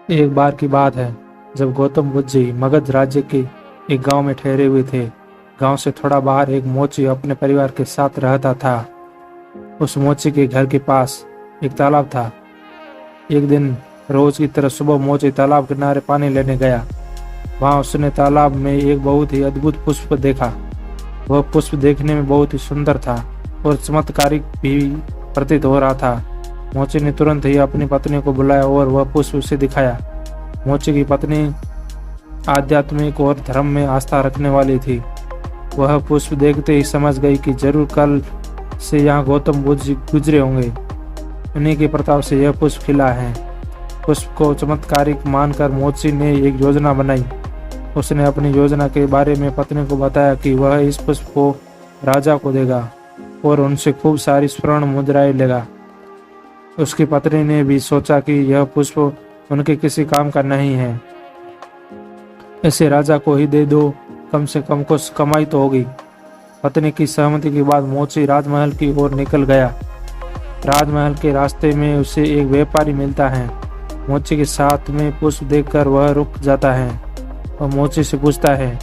एक बार की बात है जब गौतम बुद्ध जी मगध राज्य के एक गांव में ठहरे हुए थे। गांव से थोड़ा बाहर एक मोची अपने परिवार के साथ रहता था। उस मोची के घर के पास एक तालाब था। एक दिन रोज की तरह सुबह मोची तालाब किनारे पानी लेने गया। वहां उसने तालाब में एक बहुत ही अद्भुत पुष्प देखा। वह पुष्प देखने में बहुत ही सुंदर था और चमत्कारिक भी प्रतीत हो रहा था। मोची ने तुरंत ही अपनी पत्नी को बुलाया और वह पुष्प उसे दिखाया। मोची की पत्नी आध्यात्मिक और धर्म में आस्था रखने वाली थी। वह पुष्प देखते ही समझ गई कि जरूर कल से यहाँ गौतम बुद्ध जी गुजरे होंगे। उन्हीं के प्रताप से यह पुष्प खिला है। पुष्प को चमत्कारिक मानकर मोची ने एक योजना बनाई। उसने अपनी योजना के बारे में पत्नी को बताया कि वह इस पुष्प को राजा को देगा और उनसे खूब सारी स्वर्ण मुद्राएं लेगा। उसकी पत्नी ने भी सोचा कि यह पुष्प उनके किसी काम का नहीं है, इसे राजा को ही दे दो, कम से कम कुछ कमाई तो होगी। पत्नी की सहमति के बाद मोची राजमहल की ओर निकल गया। राजमहल के रास्ते में उसे एक व्यापारी मिलता है। मोची के साथ में पुष्प देखकर वह रुक जाता है और मोची से पूछता है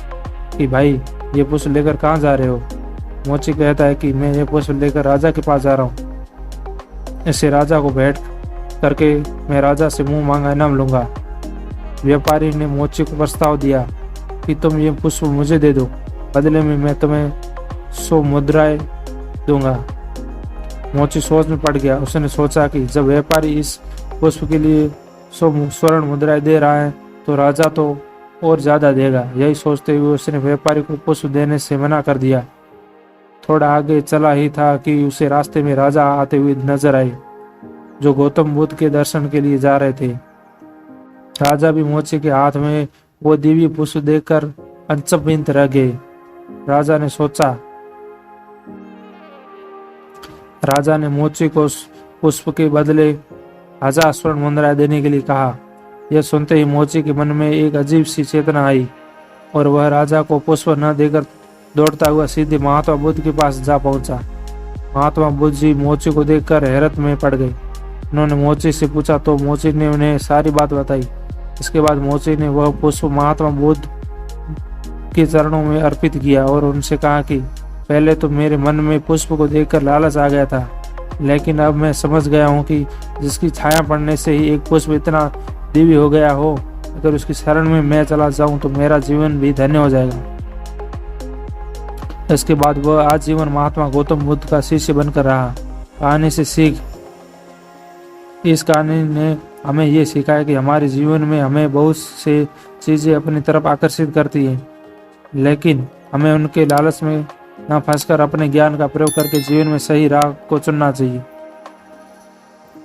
कि भाई, ये पुष्प लेकर कहाँ जा रहे हो? मोची कहता है कि मैं ये पुष्प लेकर राजा के पास जा रहा हूँ। इसे राजा को भेंट करके मैं राजा से मुंह मांगा इनाम लूंगा। व्यापारी ने मोची को प्रस्ताव दिया कि तुम ये पुष्प मुझे दे दो, बदले में मैं तुम्हें 100 मुद्राएं दूंगा। मोची सोच में पड़ गया। उसने सोचा कि जब व्यापारी इस पुष्प के लिए 100 स्वर्ण मुद्राएं दे रहा है तो राजा तो और ज्यादा देगा। यही सोचते हुए उसने व्यापारी को पुष्प देने से मना कर दिया। थोड़ा आगे चला ही था कि उसे रास्ते में राजा आते हुए नजर आए, जो गौतम बुद्ध के दर्शन के लिए जा रहे थे। राजा भी मोची के हाथ में वो दिव्य पुष्प देखकर अचंभित रह गए। राजा ने मोची को पुष्प के बदले 1000 स्वर्ण मुद्राएं देने के लिए कहा। यह सुनते ही मोची के मन में एक अजीब सी चेतना आई और वह राजा को पुष्प न देकर दौड़ता हुआ सीधे महात्मा बुद्ध के पास जा पहुंचा। महात्मा बुद्ध जी मोची को देखकर हैरत में पड़ गए। उन्होंने मोची से पूछा तो मोची ने उन्हें सारी बात बताई। इसके बाद मोची ने वह पुष्प महात्मा बुद्ध के चरणों में अर्पित किया और उनसे कहा कि पहले तो मेरे मन में पुष्प को देखकर लालच आ गया था, लेकिन अब मैं समझ गया हूँ कि जिसकी छाया पड़ने से ही एक पुष्प इतना दिव्य हो गया हो, अगर उसकी शरण में मैं चला जाऊं तो मेरा जीवन भी धन्य हो जाएगा। इसके बाद वह आजीवन महात्मा गौतम बुद्ध का शिष्य बनकर रहा। कहानी से सीख। इस कहानी ने हमें ये सिखाया कि हमारे जीवन में हमें बहुत से चीजें अपनी तरफ आकर्षित करती हैं, लेकिन हमें उनके लालच में न फंसकर अपने ज्ञान का प्रयोग करके जीवन में सही राह को चुनना चाहिए।